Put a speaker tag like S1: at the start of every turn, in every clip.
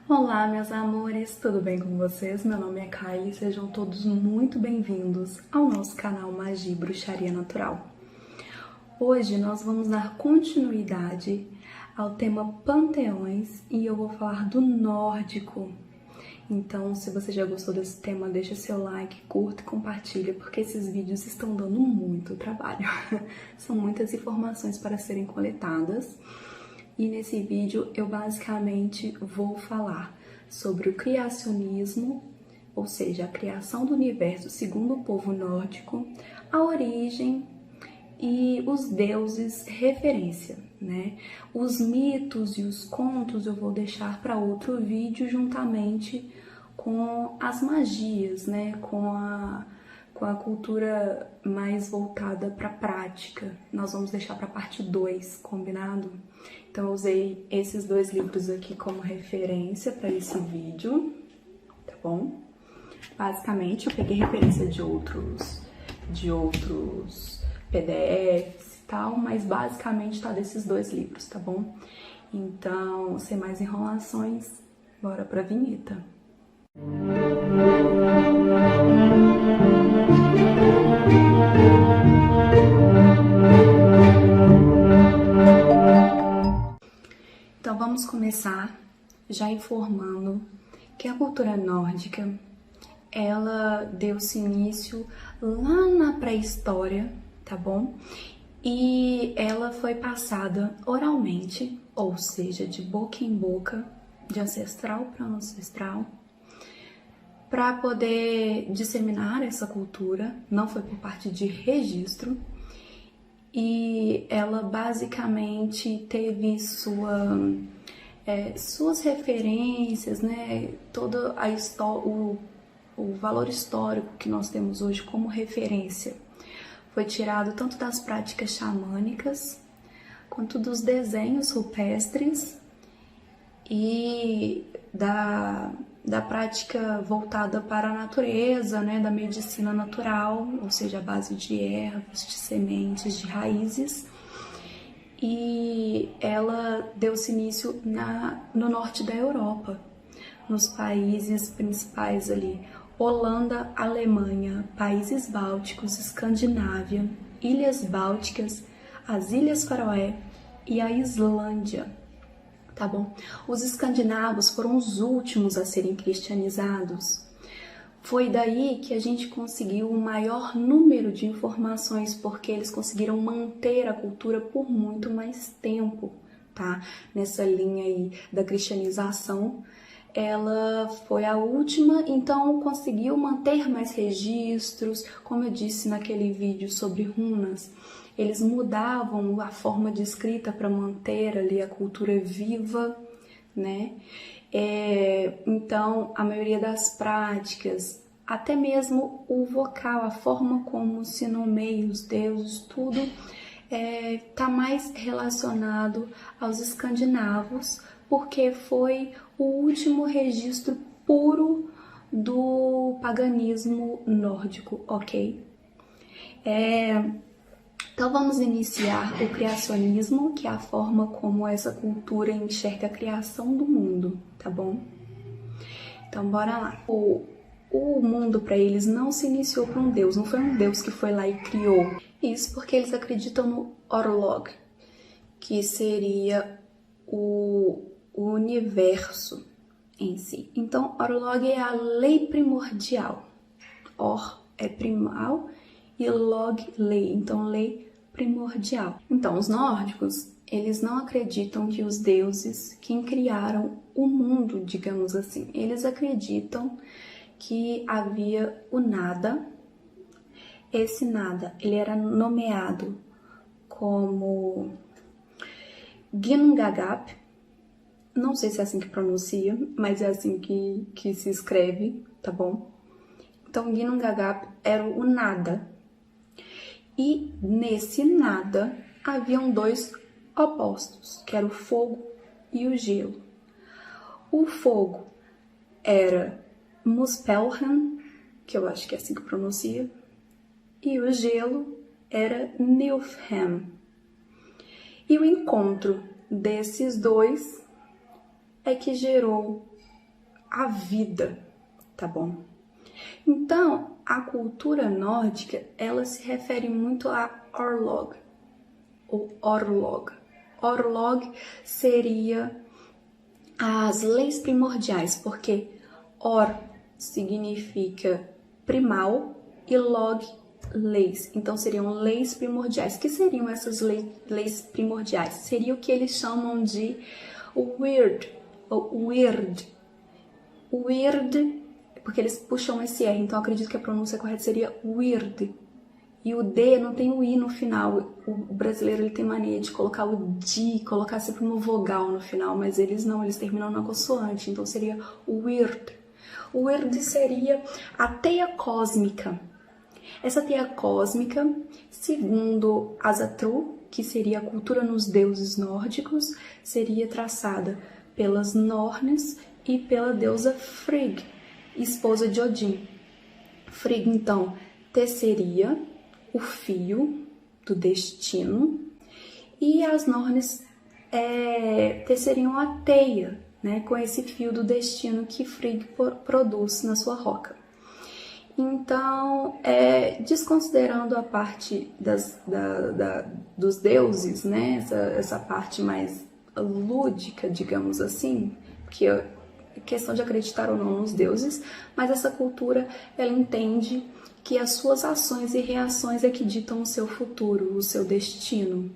S1: Olá, meus amores, tudo bem com vocês? Meu nome é Kylie, sejam todos muito bem-vindos ao nosso canal Magia e Bruxaria Natural. Hoje nós vamos dar continuidade ao tema Panteões e eu vou falar do nórdico. Então, se você já gostou desse tema, deixa seu like, curta e compartilha, porque esses vídeos estão dando muito trabalho. São muitas informações para serem coletadas. E nesse vídeo eu basicamente vou falar sobre o criacionismo, ou seja, a criação do universo segundo o povo nórdico, a origem e os deuses referência, né? Os mitos e os contos eu vou deixar para outro vídeo juntamente com as magias, né? Com a cultura mais voltada para a prática. Nós vamos deixar para a parte 2, combinado? Então eu usei esses dois livros aqui como referência para esse vídeo, tá bom? Basicamente eu peguei referência de outros PDFs e tal, mas basicamente tá desses dois livros, tá bom? Então, sem mais enrolações, bora pra vinheta. Então vamos começar já informando que a cultura nórdica, ela deu-se início lá na pré-história, tá bom? E ela foi passada oralmente, ou seja, de boca em boca, de ancestral para ancestral, para poder disseminar essa cultura, não foi por parte de registro, e ela basicamente teve suas referências, né? Todo o valor histórico que nós temos hoje como referência foi tirado tanto das práticas xamânicas quanto dos desenhos rupestres e da prática voltada para a natureza, né, da medicina natural, ou seja, a base de ervas, de sementes, de raízes. E ela deu-se início no norte da Europa, nos países principais ali, Holanda, Alemanha, países bálticos, Escandinávia, Ilhas Bálticas, as Ilhas Faroé e a Islândia. Tá bom? Os escandinavos foram os últimos a serem cristianizados. Foi daí que a gente conseguiu o maior número de informações, porque eles conseguiram manter a cultura por muito mais tempo, tá? Nessa linha aí da cristianização, ela foi a última, então conseguiu manter mais registros, como eu disse naquele vídeo sobre runas. Eles mudavam a forma de escrita para manter ali a cultura viva, né? Então, a maioria das práticas, até mesmo o vocal, a forma como se nomeia os deuses, tudo tá mais relacionado aos escandinavos, porque foi o último registro puro do paganismo nórdico, ok? Então vamos iniciar o criacionismo, que é a forma como essa cultura enxerga a criação do mundo, tá bom? Então bora lá. O mundo para eles não se iniciou por um deus, não foi um deus que foi lá e criou. Isso porque eles acreditam no Orlog, que seria o universo em si. Então Orlog é a lei primordial. Or é primal e log, lei. Então lei primordial. Então, os nórdicos, eles não acreditam que os deuses quem criaram o mundo, digamos assim. Eles acreditam que havia o nada. Esse nada, ele era nomeado como Ginnungagap. Não sei se é assim que pronuncia, mas é assim que se escreve, tá bom? Então, Ginnungagap era o nada. E nesse nada haviam dois opostos, que era o fogo e o gelo. O fogo era Muspelheim, que eu acho que é assim que pronuncia, e o gelo era Niflheim. E o encontro desses dois é que gerou a vida, tá bom? Então, a cultura nórdica, ela se refere muito a Orlog, ou Orlog. Orlog seria as leis primordiais, porque Or significa primal e Log, leis. Então, seriam leis primordiais. Que seriam essas leis primordiais? Seria o que eles chamam de Weird, ou Weird. Weird, porque eles puxam esse R, então acredito que a pronúncia correta seria Weird. E o D não tem o I no final. O brasileiro ele tem mania de colocar o D, colocar sempre uma vogal no final, mas eles não, eles terminam na consoante, então seria Weird. O Weird seria a teia cósmica. Essa teia cósmica, segundo Asatru, que seria a cultura nos deuses nórdicos, seria traçada pelas Nornes e pela deusa Frigg, esposa de Odin. Frigg, então, teceria o fio do destino e as Nornes teceriam a teia, né, com esse fio do destino que Frigg produz na sua roca. Então, desconsiderando a parte dos deuses, né, essa parte mais lúdica, digamos assim, que é questão de acreditar ou não nos deuses, mas essa cultura, ela entende que as suas ações e reações é que ditam o seu futuro, o seu destino.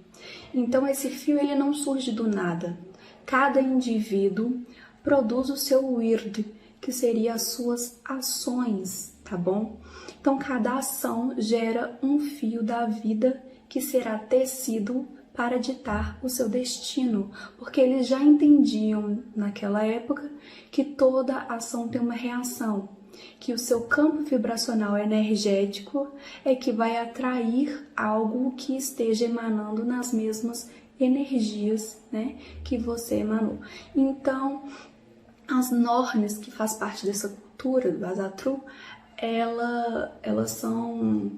S1: Então, esse fio, ele não surge do nada. Cada indivíduo produz o seu weird, que seria as suas ações, tá bom? Então, cada ação gera um fio da vida que será tecido para ditar o seu destino, porque eles já entendiam naquela época que toda ação tem uma reação, que o seu campo vibracional energético é que vai atrair algo que esteja emanando nas mesmas energias, né, que você emanou. Então, as Nornes, que faz parte dessa cultura do Asatru, elas são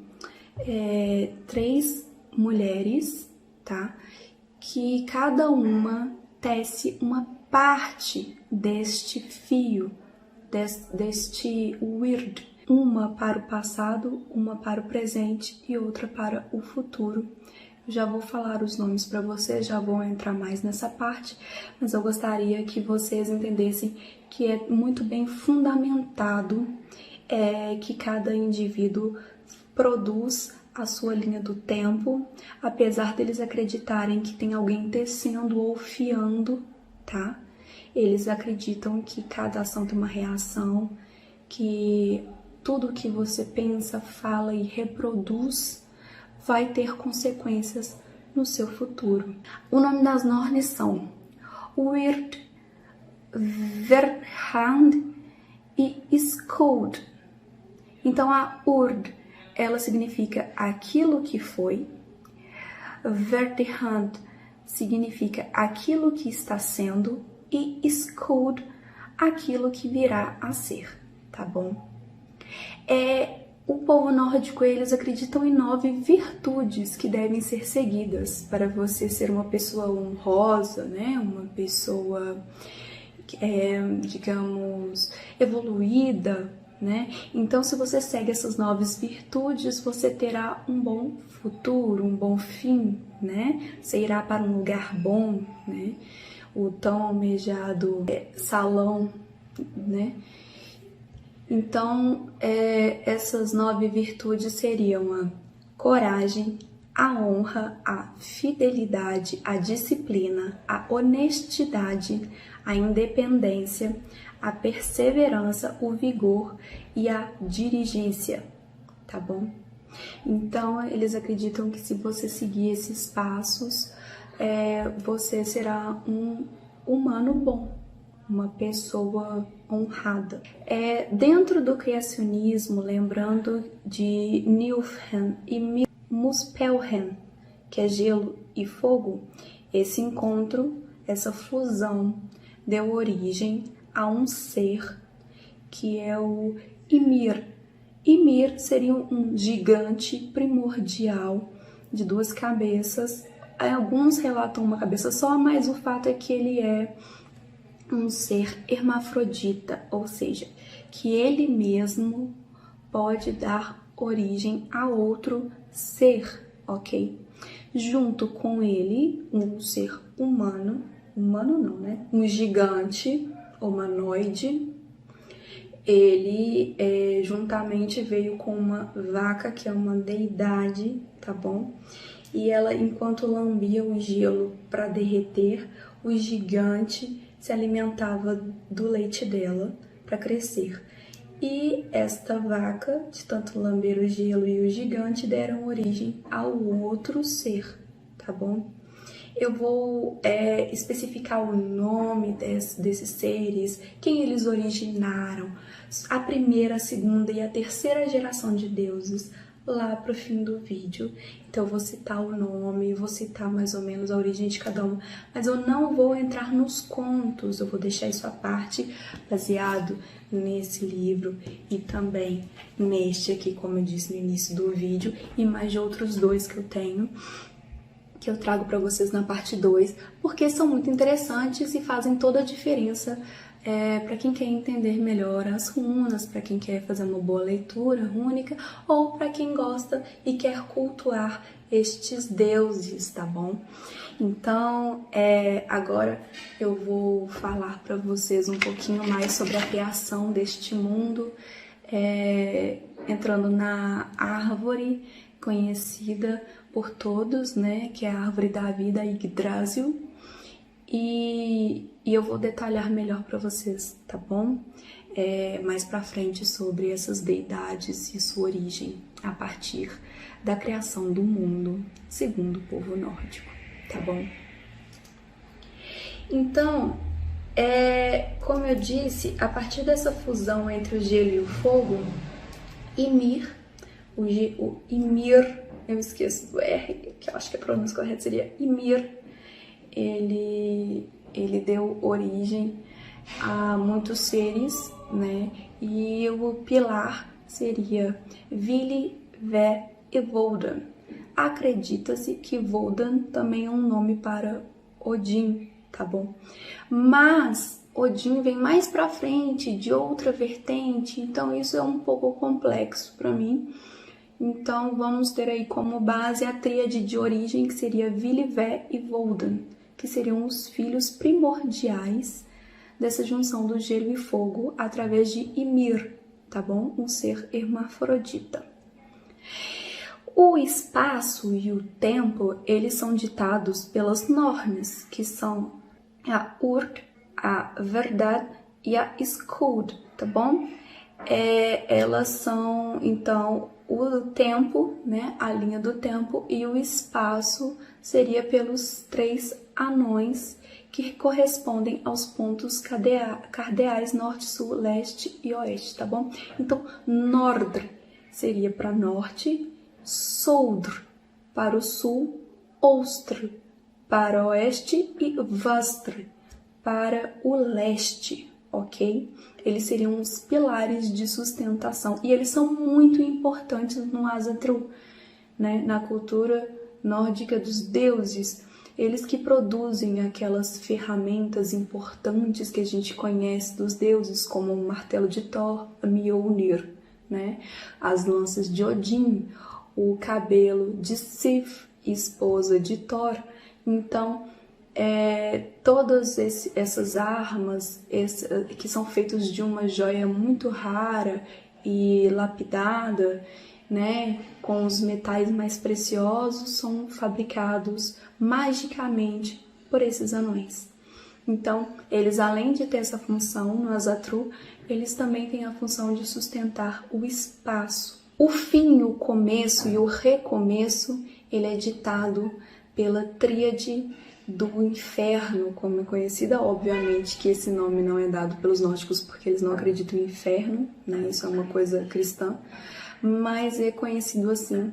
S1: 3 mulheres, tá? Que cada uma tece uma parte deste fio, deste weird. Uma para o passado, uma para o presente e outra para o futuro. Já vou falar os nomes para vocês, já vou entrar mais nessa parte, mas eu gostaria que vocês entendessem que é muito bem fundamentado que cada indivíduo produz a sua linha do tempo, apesar deles acreditarem que tem alguém tecendo ou fiando, tá? Eles acreditam que cada ação tem uma reação, que tudo que você pensa, fala e reproduz vai ter consequências no seu futuro. O nome das Nornes são Weird, Verhand e Skuld. Então a Urd, ela significa aquilo que foi, Verhand significa aquilo que está sendo e Skuld, aquilo que virá a ser, tá bom? O povo nórdico, eles acreditam em 9 virtudes que devem ser seguidas para você ser uma pessoa honrosa, né? Uma pessoa, digamos, evoluída, né? Então, se você segue essas 9 virtudes, você terá um bom futuro, um bom fim, né? Você irá para um lugar bom, né? O tão almejado salão, né? Então, essas 9 virtudes seriam a coragem, a honra, a fidelidade, a disciplina, a honestidade, a independência, a perseverança, o vigor e a diligência, tá bom? Então, eles acreditam que se você seguir esses passos, você será um humano bom, uma pessoa honrada. Dentro do criacionismo, lembrando de Nilfheim e Muspelheim, que é gelo e fogo, esse encontro, essa fusão, deu origem a um ser que é o Ymir. Ymir seria um gigante primordial de 2 cabeças. Alguns relatam uma cabeça só, mas o fato é que ele é um ser hermafrodita, ou seja, que ele mesmo pode dar origem a outro ser, ok? Junto com ele, um ser humano não, né? Um gigante humanoide. Ele juntamente veio com uma vaca, que é uma deidade, tá bom? E ela, enquanto lambia o gelo para derreter, o gigante se alimentava do leite dela para crescer. E esta vaca, de tanto lamber o gelo e o gigante, deram origem ao outro ser, tá bom? Eu vou especificar o nome desses seres, quem eles originaram, a primeira, a segunda e a terceira geração de deuses, lá pro fim do vídeo. Então eu vou citar o nome, vou citar mais ou menos a origem de cada um, mas eu não vou entrar nos contos, eu vou deixar isso à parte, baseado nesse livro e também neste aqui, como eu disse no início do vídeo, e mais de outros dois que eu tenho, que eu trago para vocês na parte 2, porque são muito interessantes e fazem toda a diferença para quem quer entender melhor as runas, para quem quer fazer uma boa leitura rúnica, ou para quem gosta e quer cultuar estes deuses, tá bom? Então, agora eu vou falar para vocês um pouquinho mais sobre a criação deste mundo, entrando na árvore conhecida por todos, né, que é a árvore da vida, Yggdrasil, e eu vou detalhar melhor para vocês, tá bom? Mais para frente sobre essas deidades e sua origem a partir da criação do mundo, segundo o povo nórdico, tá bom? Então, como eu disse, a partir dessa fusão entre o gelo e o fogo, Ymir, o Ymir, eu esqueço do R, que eu acho que a pronúncia correta seria Ymir, ele deu origem a muitos seres, né? E o pilar seria Vili, Ve e Wodan. Acredita-se que Wodan também é um nome para Odin, tá bom? Mas Odin vem mais pra frente, de outra vertente, então isso é um pouco complexo para mim. Então vamos ter aí como base a tríade de origem, que seria Vili, Ve e Wodan, que seriam os filhos primordiais dessa junção do gelo e fogo através de Ymir, tá bom? Um ser hermafrodita. O espaço e o tempo, eles são ditados pelas normas, que são a Urd, a Verdade e a Skuld, tá bom? Elas são, então, o tempo, né, a linha do tempo, e o espaço seria pelos 3 anões, que correspondem aos pontos cardeais norte, sul, leste e oeste, tá bom? Então, Nordr seria para norte, Soudr para o sul, Ostr para o oeste e Vastr para o leste, ok? Eles seriam os pilares de sustentação e eles são muito importantes no Asatru, né? Na cultura nórdica dos deuses, eles que produzem aquelas ferramentas importantes que a gente conhece dos deuses, como o martelo de Thor, a Mjolnir, né? As lanças de Odin, o cabelo de Sif, esposa de Thor. Então, todas essas armas que são feitas de uma joia muito rara e lapidada, né, com os metais mais preciosos, são fabricados magicamente por esses anões. Então, eles, além de ter essa função no Asatru, eles também têm a função de sustentar o espaço. O fim, o começo e o recomeço, ele é ditado pela tríade do inferno, como é conhecida. Obviamente que esse nome não é dado pelos nórdicos porque eles não acreditam em inferno, né? Isso é uma coisa cristã, mas é conhecido assim.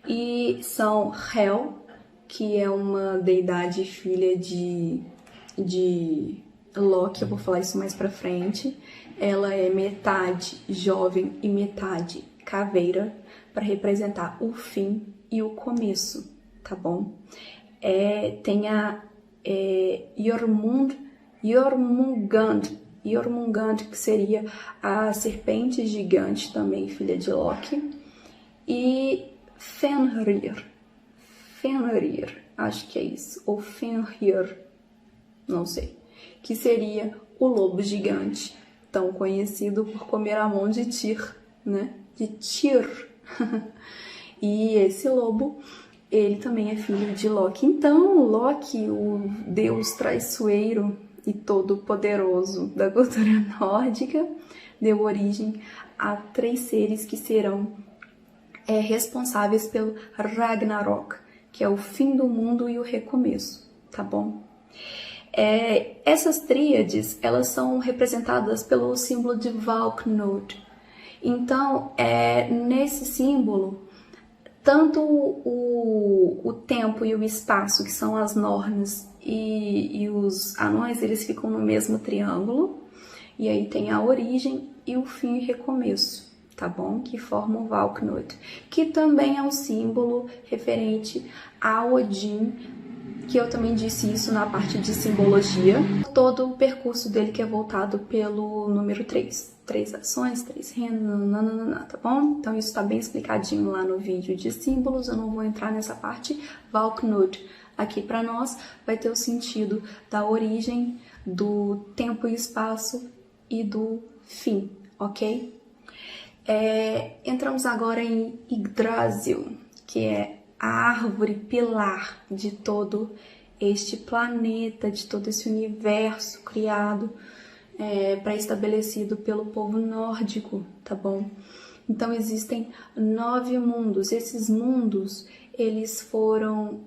S1: E são Hel, que é uma deidade filha de Loki, eu vou falar isso mais pra frente. Ela é metade jovem e metade caveira, para representar o fim e o começo, tá bom? Tem a Jormungand, Jormungand, que seria a serpente gigante, também filha de Loki, e Fenrir, acho que é isso, ou Fenrir, não sei, que seria o lobo gigante, tão conhecido por comer a mão de Tyr, né? De Tyr. E esse lobo, ele também é filho de Loki. Então, Loki, o deus traiçoeiro e todo-poderoso da cultura nórdica, deu origem a 3 seres que serão responsáveis pelo Ragnarok, que é o fim do mundo e o recomeço, tá bom? Essas tríades, elas são representadas pelo símbolo de Valknut. Então, nesse símbolo, tanto o tempo e o espaço, que são as Norns e os anões, eles ficam no mesmo triângulo, e aí tem a origem e o fim e recomeço, tá bom? Que formam o Valknut, que também é um símbolo referente a Odin, que eu também disse isso na parte de simbologia. Todo o percurso dele que é voltado pelo número 3. 3 ações, 3 reinos, tá bom? Então isso tá bem explicadinho lá no vídeo de símbolos, eu não vou entrar nessa parte. Valknut aqui para nós vai ter o sentido da origem, do tempo e espaço e do fim, ok? Entramos agora em Yggdrasil, que é a árvore pilar de todo este planeta, de todo esse universo criado, pré-estabelecido pelo povo nórdico, tá bom? Então existem 9 mundos. Esses mundos, eles foram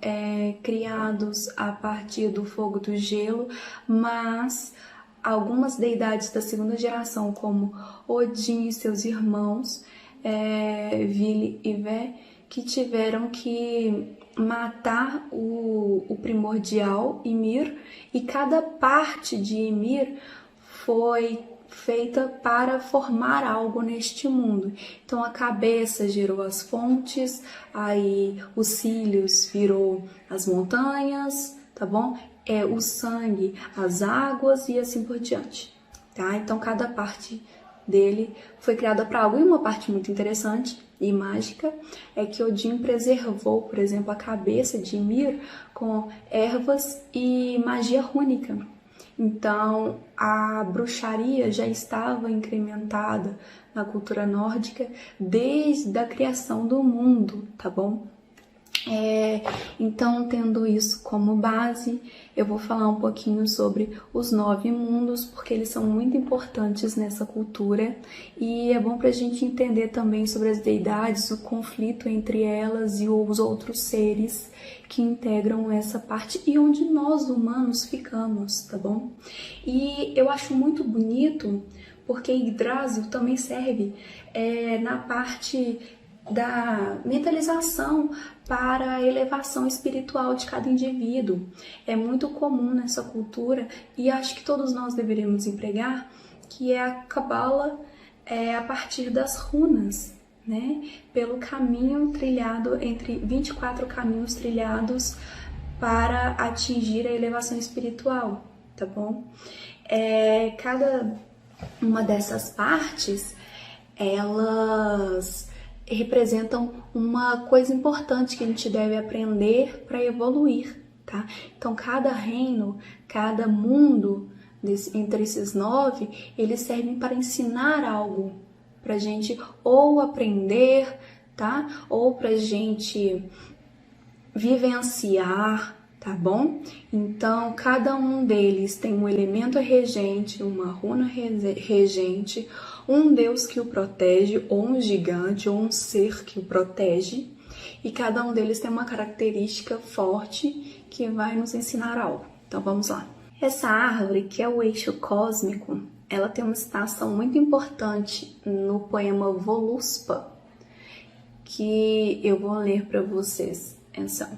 S1: criados a partir do fogo do gelo, mas algumas deidades da segunda geração, como Odin e seus irmãos, Vili e Vé, que tiveram que matar o primordial Ymir, e cada parte de Ymir foi feita para formar algo neste mundo. Então a cabeça gerou as fontes, aí os cílios virou as montanhas, tá bom? O sangue, as águas e assim por diante, tá? Então cada parte dele foi criada para algo. E uma parte muito interessante e mágica é que Odin preservou, por exemplo, a cabeça de Ymir com ervas e magia rúnica. Então, a bruxaria já estava incrementada na cultura nórdica desde a criação do mundo, tá bom? Então, tendo isso como base, eu vou falar um pouquinho sobre os 9 mundos, porque eles são muito importantes nessa cultura, e é bom para a gente entender também sobre as deidades, o conflito entre elas e os outros seres que integram essa parte e onde nós humanos ficamos, tá bom? E eu acho muito bonito, porque Yggdrasil também serve na parte da mentalização para a elevação espiritual de cada indivíduo. É muito comum nessa cultura, e acho que todos nós deveríamos empregar, que é a Cabala a partir das runas, né? Pelo caminho trilhado, entre 24 caminhos trilhados para atingir a elevação espiritual, tá bom? Cada uma dessas partes, elas representam uma coisa importante que a gente deve aprender para evoluir, tá? Então, cada reino, cada mundo entre esses 9, eles servem para ensinar algo pra gente ou aprender, tá? Ou pra gente vivenciar, tá bom? Então, cada um deles tem um elemento regente, uma runa regente, um deus que o protege, ou um gigante, ou um ser que o protege, e cada um deles tem uma característica forte que vai nos ensinar algo. Então, vamos lá. Essa árvore, que é o eixo cósmico, ela tem uma citação muito importante no poema Voluspa, que eu vou ler para vocês. Atenção.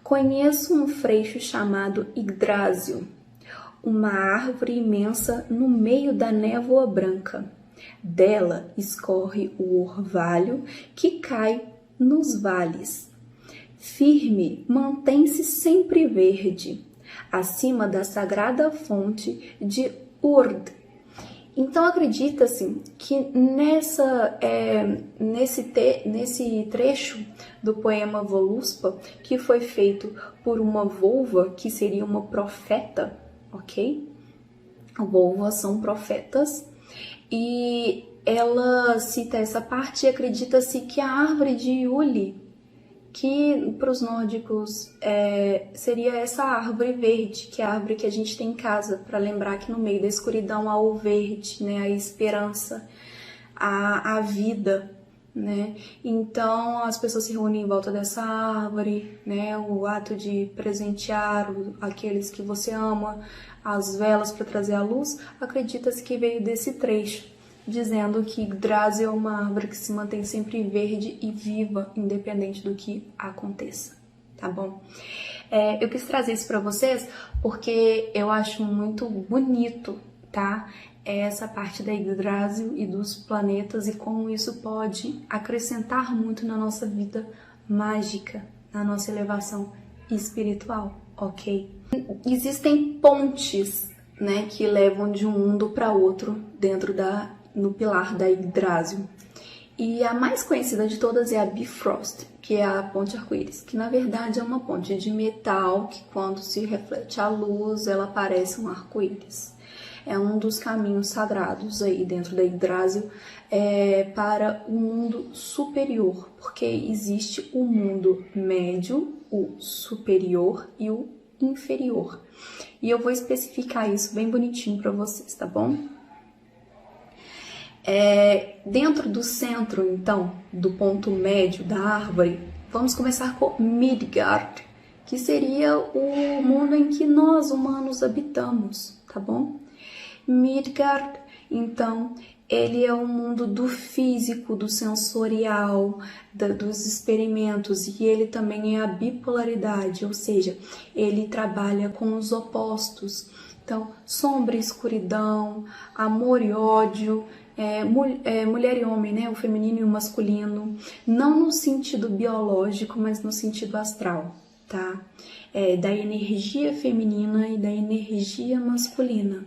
S1: Conheço um freixo chamado Yggdrasil, uma árvore imensa no meio da névoa branca. Dela escorre o orvalho que cai nos vales. Firme, mantém-se sempre verde. acima da sagrada fonte de Urd. Então acredita-se que nesse trecho do poema Voluspa, que foi feito por uma volva, que seria uma profeta, ok? Volvas são profetas, e ela cita essa parte e acredita-se que a árvore de Uli, que para os nórdicos seria essa árvore verde, que é a árvore que a gente tem em casa, para lembrar que no meio da escuridão há o verde, né, a esperança, a vida, né? Então as pessoas se reúnem em volta dessa árvore, né? O ato de presentear aqueles que você ama, as velas para trazer a luz, acredita-se que veio desse trecho, dizendo que Yggdrasil é uma árvore que se mantém sempre verde e viva, independente do que aconteça, tá bom? Eu quis trazer isso para vocês porque eu acho muito bonito, tá? Essa parte da Yggdrasil e dos planetas e como isso pode acrescentar muito na nossa vida mágica, na nossa elevação espiritual, ok? Existem pontes, né, que levam de um mundo para outro no pilar da Yggdrasil. E a mais conhecida de todas é a Bifrost, que é a ponte arco-íris, que na verdade é uma ponte de metal que quando se reflete a luz, ela parece um arco-íris. É um dos caminhos sagrados aí dentro da Yggdrasil para o mundo superior, porque existe o mundo médio, o superior e o inferior. E eu vou especificar isso bem bonitinho para vocês, tá bom? Dentro do centro, então, do ponto médio da árvore, vamos começar com Midgard, que seria o mundo em que nós humanos habitamos, tá bom? Midgard, então, ele é o mundo do físico, do sensorial, dos experimentos, e ele também é a bipolaridade, ou seja, ele trabalha com os opostos. Então, sombra e escuridão, amor e ódio, mulher e homem, né? O feminino e o masculino, não no sentido biológico, mas no sentido astral, tá? Da energia feminina e da energia masculina.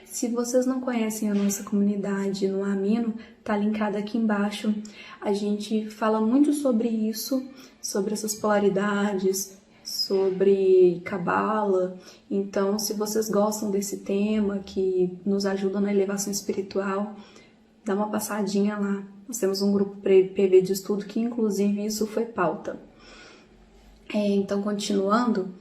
S1: Se vocês não conhecem a nossa comunidade no Amino, tá linkada aqui embaixo. A gente fala muito sobre isso, sobre essas polaridades, sobre Cabala. Então, se vocês gostam desse tema, que nos ajuda na elevação espiritual, dá uma passadinha lá. Nós temos um grupo PV de estudo que, inclusive, isso foi pauta. Então, continuando,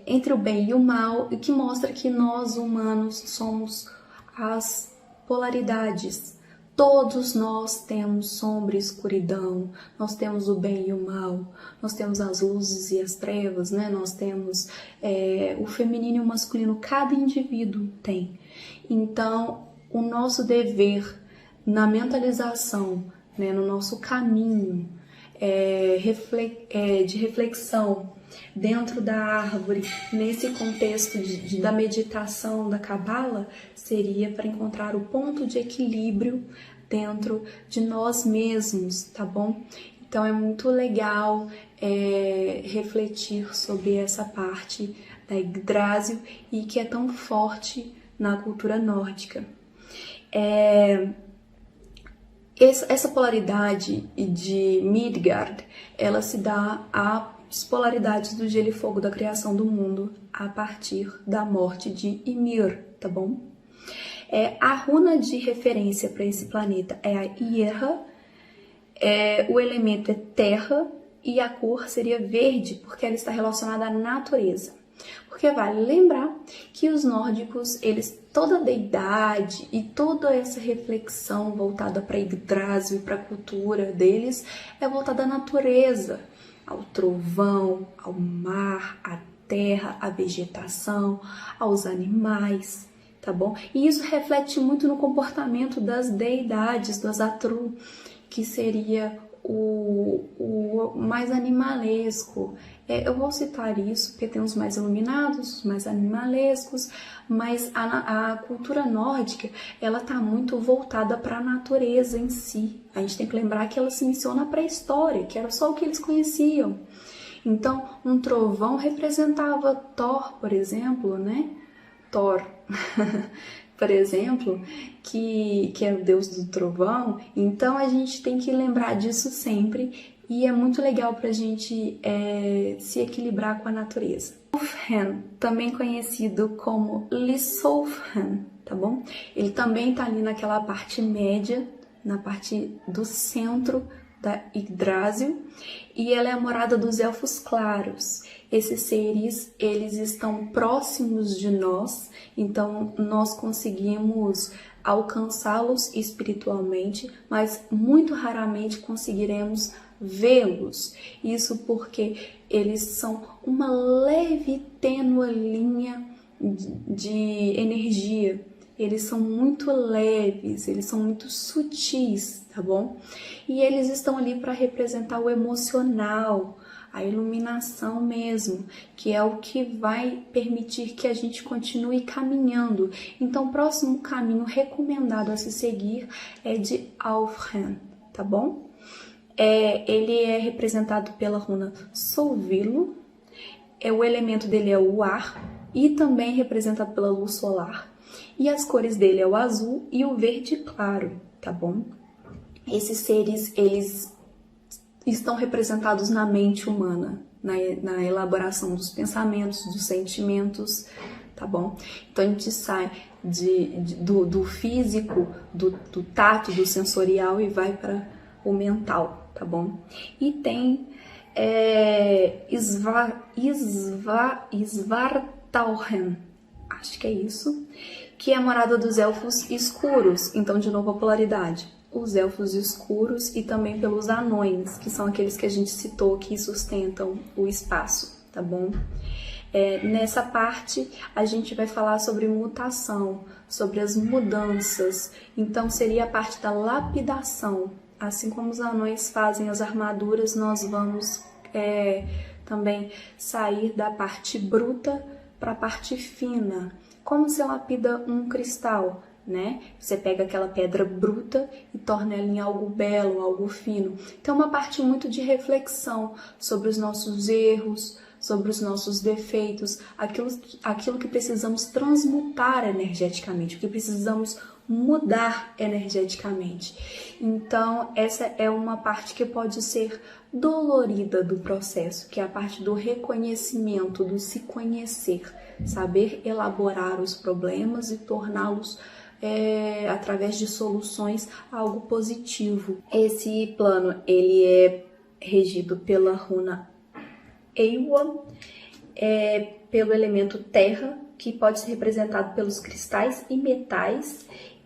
S1: entre o bem e o mal, o que mostra que nós, humanos, somos as polaridades. Todos nós temos sombra e escuridão, nós temos o bem e o mal, nós temos as luzes e as trevas, né? Nós temos o feminino e o masculino, cada indivíduo tem. Então, o nosso dever na mentalização, né, no nosso caminho de reflexão dentro da árvore, nesse contexto da meditação, da Cabala, seria para encontrar o ponto de equilíbrio dentro de nós mesmos, tá bom? Então é muito legal refletir sobre essa parte da Yggdrasil e que é tão forte na cultura nórdica. Essa polaridade de Midgard, ela se dá às polaridades do gelo e fogo da criação do mundo a partir da morte de Ymir, tá bom? A runa de referência para esse planeta é a Ierra, o elemento é terra e a cor seria verde, porque ela está relacionada à natureza. Porque vale lembrar que os nórdicos, toda a deidade e toda essa reflexão voltada para Yggdrasil e para a cultura deles é voltada à natureza, ao trovão, ao mar, à terra, à vegetação, aos animais, tá bom? E isso reflete muito no comportamento das deidades, do Asatru, que seria o mais animalesco. Eu vou citar isso porque tem os mais iluminados, os mais animalescos, mas a cultura nórdica, ela tá muito voltada para a natureza em si. A gente tem que lembrar que ela se iniciou na pré-história, que era só o que eles conheciam. Então, um trovão representava Thor, por exemplo, né? Thor, por exemplo, que é o deus do trovão. Então, a gente tem que lembrar disso sempre e é muito legal para a gente se equilibrar com a natureza. Lithowfen, também conhecido como Lithowfen, tá bom? Ele também tá ali naquela parte média, na parte do centro da Yggdrasil, e ela é a morada dos elfos claros. Esses seres, eles estão próximos de nós, então nós conseguimos alcançá-los espiritualmente, mas muito raramente conseguiremos vê-los. Isso porque eles são uma leve, tênue linha de energia. Eles são muito leves, eles são muito sutis, tá bom? E eles estão ali para representar o emocional, a iluminação mesmo, que é o que vai permitir que a gente continue caminhando. Então, o próximo caminho recomendado a se seguir é de Alfheim, tá bom? Ele é representado pela runa Solvilo, o elemento dele é o ar e também representado pela luz solar. E as cores dele é o azul e o verde claro, tá bom? Esses seres, eles estão representados na mente humana, na elaboração dos pensamentos, dos sentimentos, tá bom? Então a gente sai do físico, do tato, do sensorial e vai para o mental, tá bom? E tem Svartalfheim, acho que é isso, que é a morada dos elfos escuros. Então, de novo, a polaridade. Os elfos escuros e também pelos anões, que são aqueles que a gente citou que sustentam o espaço, tá bom? Nessa parte, a gente vai falar sobre mutação, sobre as mudanças. Então, seria a parte da lapidação. Assim como os anões fazem as armaduras, nós vamos também sair da parte bruta para a parte fina. Como se lapida um cristal, né? Você pega aquela pedra bruta e torna ela em algo belo, algo fino. Então, é uma parte muito de reflexão sobre os nossos erros, sobre os nossos defeitos, aquilo que precisamos transmutar energeticamente, o que precisamos mudar energeticamente. Então, essa é uma parte que pode ser dolorida do processo, que é a parte do reconhecimento, do se conhecer, saber elaborar os problemas e torná-los através de soluções algo positivo. Esse plano, ele é regido pela runa Eywa, pelo elemento terra, que pode ser representado pelos cristais e metais,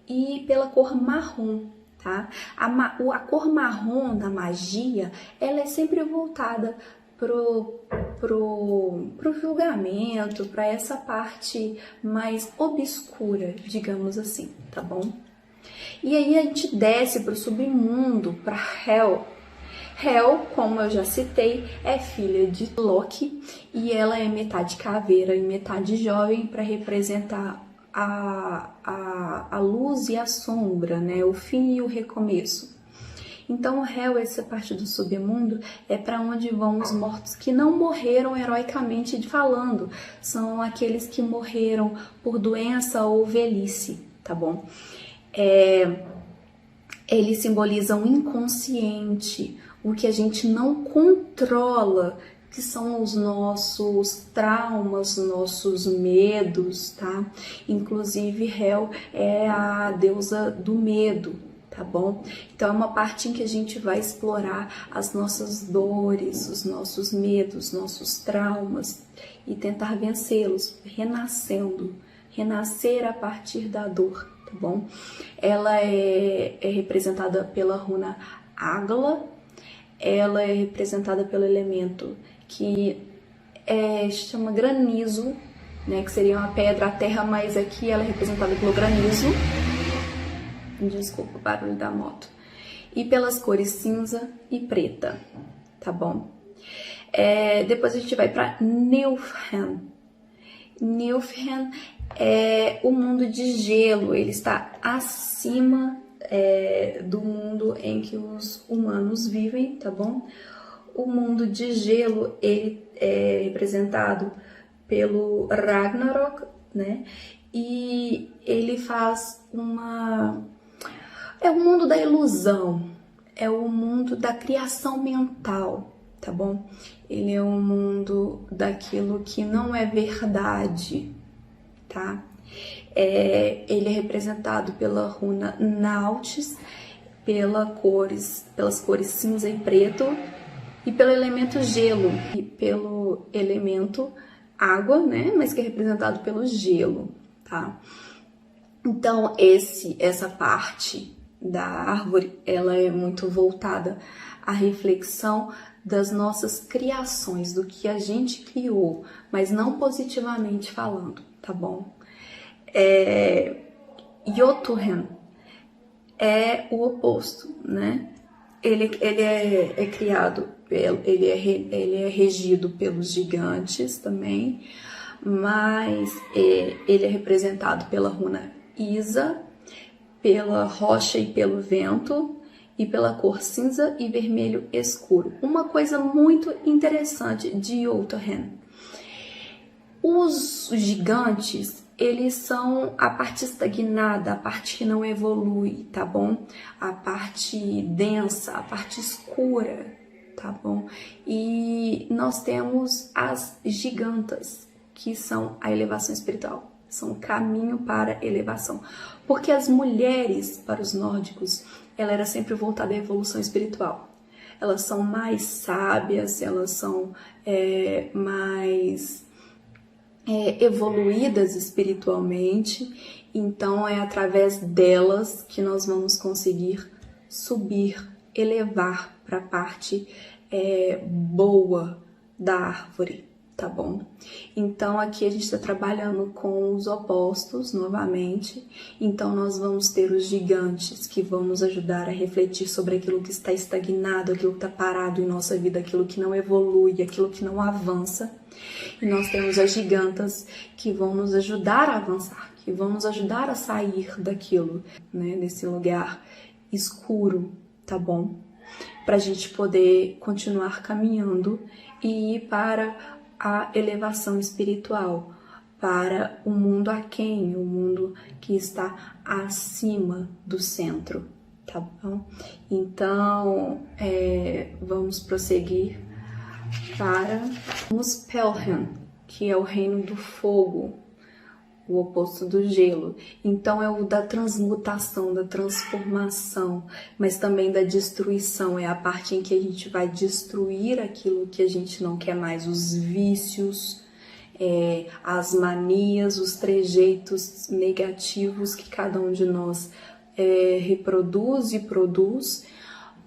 S1: e pela cor marrom, tá? A cor marrom da magia, ela é sempre voltada pro julgamento, para essa parte mais obscura, digamos assim, tá bom? E aí a gente desce pro submundo, para Hel. Hel, como eu já citei, é filha de Loki e ela é metade caveira e metade jovem para representar a luz e a sombra, né? O fim e o recomeço. Então, Hel, essa parte do submundo, é para onde vão os mortos que não morreram heroicamente falando. São aqueles que morreram por doença ou velhice, tá bom? Eles simbolizam o inconsciente, o que a gente não controla, que são os nossos traumas, nossos medos, tá? Inclusive, Hel é a deusa do medo, tá bom? Então, é uma parte em que a gente vai explorar as nossas dores, os nossos medos, nossos traumas e tentar vencê-los, renascer a partir da dor, tá bom? Ela é representada pela runa Agla, ela é representada pelo elemento que chama granizo, né, que seria uma pedra, a terra, mas aqui ela é representada pelo granizo. Desculpa o barulho da moto. E pelas cores cinza e preta, tá bom? Depois a gente vai para Niflheim. Niflheim é o mundo de gelo, ele está acima do mundo em que os humanos vivem, tá bom? O mundo de gelo, ele é representado pelo Ragnarok, né? E ele faz é o mundo da ilusão, é o mundo da criação mental, tá bom? Ele é um mundo daquilo que não é verdade, tá? Ele é representado pela runa Náutis, pelas cores cinza e preto, e pelo elemento gelo, e pelo elemento água, né? Mas que é representado pelo gelo, tá? Então, essa parte da árvore, ela é muito voltada à reflexão das nossas criações, do que a gente criou, mas não positivamente falando, tá bom? Jotunheim é o oposto, né? Ele é criado, ele é regido pelos gigantes também, mas ele é representado pela runa Isa, pela rocha e pelo vento, e pela cor cinza e vermelho escuro. Uma coisa muito interessante de Jotunheim: os gigantes, eles são a parte estagnada, a parte que não evolui, tá bom? A parte densa, a parte escura, tá bom? E nós temos as gigantas, que são a elevação espiritual, são o caminho para a elevação. Porque as mulheres, para os nórdicos, ela era sempre voltada à evolução espiritual. Elas são mais sábias, elas são mais evoluídas espiritualmente, então é através delas que nós vamos conseguir subir, elevar para a parte boa da árvore, tá bom? Então aqui a gente está trabalhando com os opostos novamente, então nós vamos ter os gigantes que vão nos ajudar a refletir sobre aquilo que está estagnado, aquilo que está parado em nossa vida, aquilo que não evolui, aquilo que não avança. E nós temos as gigantas que vão nos ajudar a avançar, que vão nos ajudar a sair daquilo, né, desse lugar escuro, tá bom? Para a gente poder continuar caminhando e ir para a elevação espiritual, para o mundo aquém, o mundo que está acima do centro, tá bom? Então, vamos prosseguir para Muspelheim, que é o reino do fogo, o oposto do gelo. Então é o da transmutação, da transformação, mas também da destruição. É a parte em que a gente vai destruir aquilo que a gente não quer mais, os vícios, as manias, os trejeitos negativos que cada um de nós reproduz e produz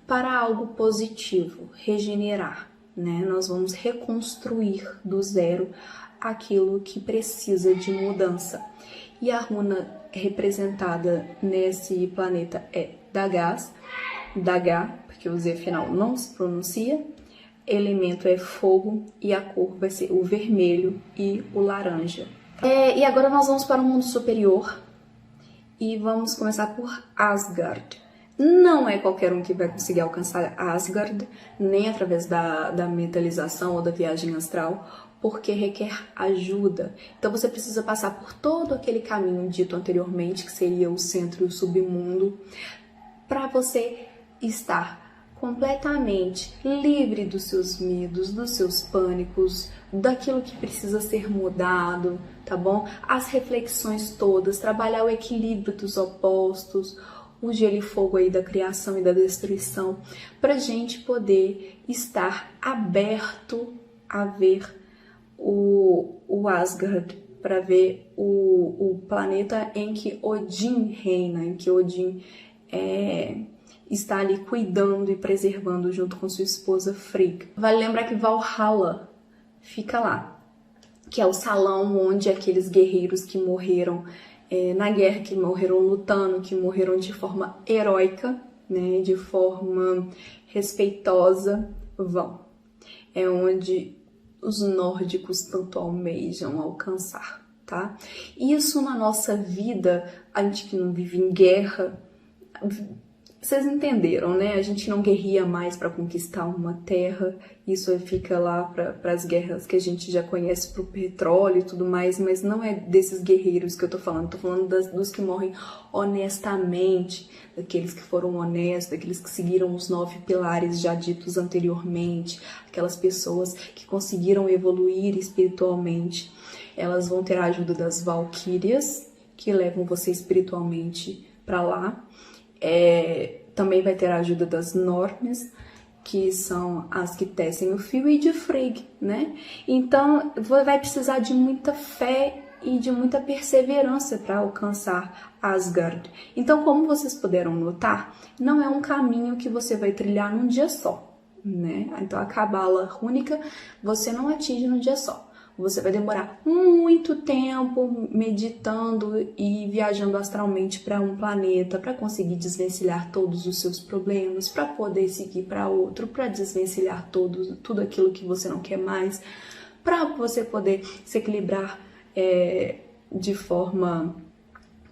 S1: para algo positivo, regenerar. Né? Nós vamos reconstruir do zero aquilo que precisa de mudança. E a runa representada nesse planeta é Dagaz, porque o Z final não se pronuncia, elemento é fogo e a cor vai ser o vermelho e o laranja. E agora nós vamos para o mundo superior e vamos começar por Asgard. Não é qualquer um que vai conseguir alcançar Asgard, nem através da mentalização ou da viagem astral, porque requer ajuda. Então você precisa passar por todo aquele caminho dito anteriormente, que seria o centro e o submundo, para você estar completamente livre dos seus medos, dos seus pânicos, daquilo que precisa ser mudado, tá bom? As reflexões todas, trabalhar o equilíbrio dos opostos, o gelo e fogo aí da criação e da destruição, para a gente poder estar aberto a ver o Asgard, para ver o planeta em que Odin reina, em que Odin está ali cuidando e preservando junto com sua esposa Frigg. Vale lembrar que Valhalla fica lá, que é o salão onde aqueles guerreiros que morreram na guerra, que morreram lutando, que morreram de forma heróica, né, de forma respeitosa, vão. É onde os nórdicos tanto almejam alcançar, tá? Isso na nossa vida, a gente que não vive em guerra, Vocês entenderam, né? A gente não guerria mais para conquistar uma terra, isso fica lá para as guerras que a gente já conhece, pro petróleo e tudo mais, mas não é desses guerreiros que eu tô falando dos que morrem honestamente, daqueles que foram honestos, daqueles que seguiram os 9 pilares já ditos anteriormente, aquelas pessoas que conseguiram evoluir espiritualmente. Elas vão ter a ajuda das valquírias, que levam você espiritualmente para lá. Também vai ter a ajuda das Nornes, que são as que tecem o fio, e de Frigg, né? Então, vai precisar de muita fé e de muita perseverança para alcançar Asgard. Então, como vocês puderam notar, não é um caminho que você vai trilhar num dia só, né? Então, a Cabala Rúnica você não atinge num dia só. Você vai demorar muito tempo meditando e viajando astralmente para um planeta para conseguir desvencilhar todos os seus problemas, para poder seguir para outro, para desvencilhar tudo aquilo que você não quer mais, para você poder se equilibrar de forma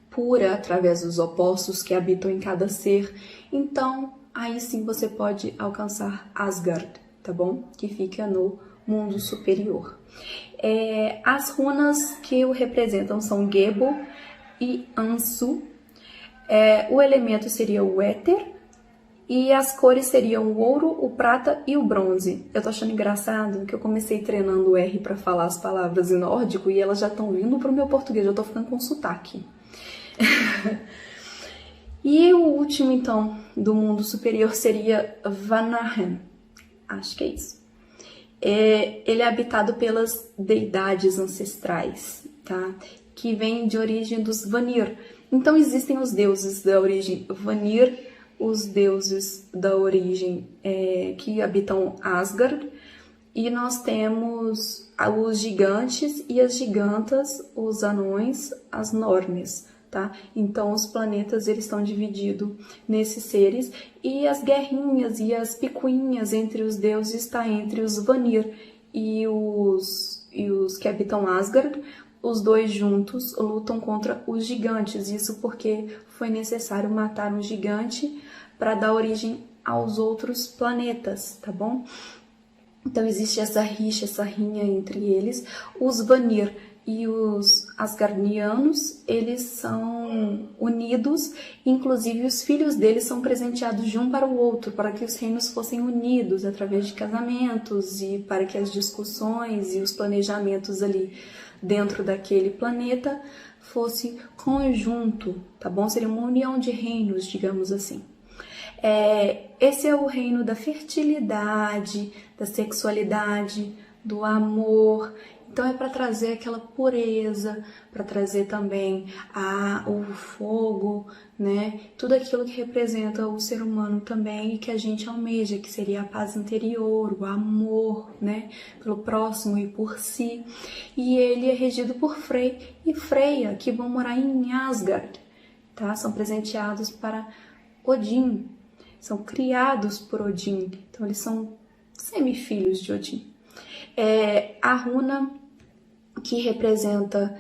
S1: pura através dos opostos que habitam em cada ser. Então, aí sim você pode alcançar Asgard, tá bom? Que fica no mundo superior. As runas que o representam são Gebo e Ansu. O elemento seria o éter e as cores seriam o ouro, o prata e o bronze. Eu tô achando engraçado que eu comecei treinando o R para falar as palavras em nórdico e elas já estão vindo pro meu português, eu tô ficando com sotaque. E o último, então, do mundo superior seria Vanaheim. Acho que é isso. Ele é habitado pelas deidades ancestrais, tá? Que vêm de origem dos Vanir. Então existem os deuses da origem Vanir, os deuses da origem que habitam Asgard, e nós temos os gigantes e as gigantas, os anões, as Nornes. Tá? Então os planetas eles estão divididos nesses seres, e as guerrinhas e as picuinhas entre os deuses está entre os Vanir e os que habitam Asgard. Os dois juntos lutam contra os gigantes, isso porque foi necessário matar um gigante para dar origem aos outros planetas, tá bom? Então existe essa rixa, essa rinha entre eles. Os Vanir e os asgardianos, eles são unidos, inclusive os filhos deles são presenteados de um para o outro, para que os reinos fossem unidos através de casamentos e para que as discussões e os planejamentos ali dentro daquele planeta fosse conjunto, tá bom? Seria uma união de reinos, digamos assim. Esse é o reino da fertilidade, da sexualidade, do amor. Então é para trazer aquela pureza, para trazer também o fogo, né? Tudo aquilo que representa o ser humano também e que a gente almeja, que seria a paz interior, o amor, né? Pelo próximo e por si. E ele é regido por Frey e Freya, que vão morar em Asgard, tá? São presenteados para Odin, são criados por Odin, então eles são semifilhos de Odin. A runa que representa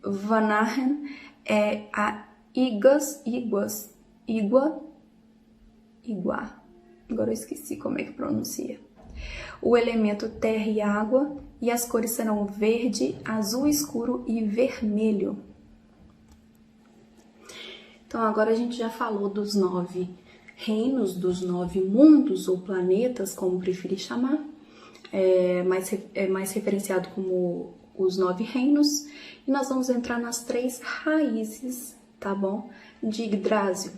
S1: Vanaheim é a Igua. Agora eu esqueci como é que pronuncia. O elemento terra e água, e as cores serão verde, azul escuro e vermelho. Então agora a gente já falou dos 9 reinos, dos 9 mundos ou planetas, como preferir chamar. Mais referenciado como os 9 reinos, e nós vamos entrar nas 3 raízes, tá bom? De Yggdrasil.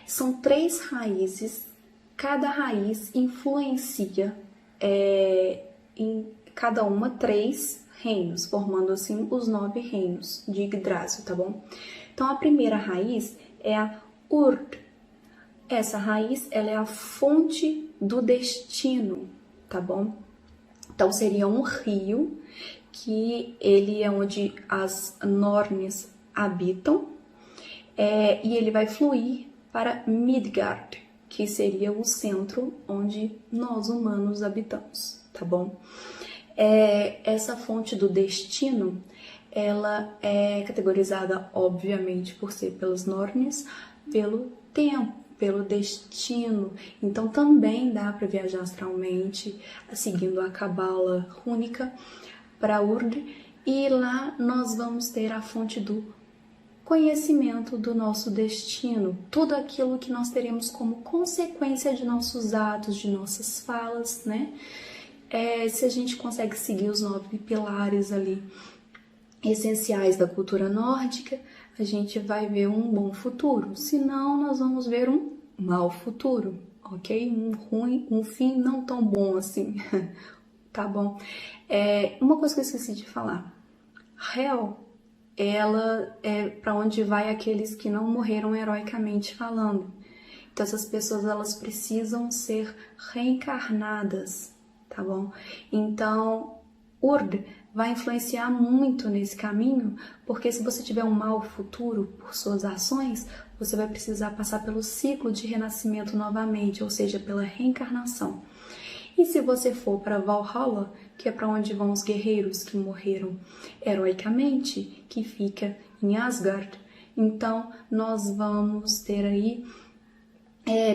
S1: São 3 raízes, cada raiz influencia em cada uma 3 reinos, formando assim os 9 reinos de Yggdrasil, tá bom? Então a primeira raiz é a Urd. Essa raiz ela é a fonte do destino, tá bom? Então seria um rio, que ele é onde as Nornes habitam, e ele vai fluir para Midgard, que seria o centro onde nós humanos habitamos, tá bom? Essa fonte do destino, ela é categorizada, obviamente, por ser pelas Nornes, pelo tempo, pelo destino. Então também dá para viajar astralmente, seguindo a cabala rúnica para Urd, e lá nós vamos ter a fonte do conhecimento do nosso destino, tudo aquilo que nós teremos como consequência de nossos atos, de nossas falas, né? Se a gente consegue seguir os 9 pilares ali essenciais da cultura nórdica, a gente vai ver um bom futuro. Senão, nós vamos ver um mau futuro, ok? Um fim não tão bom assim, tá bom? Uma coisa que eu esqueci de falar. Hel, ela é para onde vai aqueles que não morreram heroicamente falando. Então, essas pessoas, elas precisam ser reencarnadas, tá bom? Então, Urd vai influenciar muito nesse caminho, porque se você tiver um mau futuro por suas ações, você vai precisar passar pelo ciclo de renascimento novamente, ou seja, pela reencarnação. E se você for para Valhalla, que é para onde vão os guerreiros que morreram heroicamente, que fica em Asgard, então nós vamos ter aí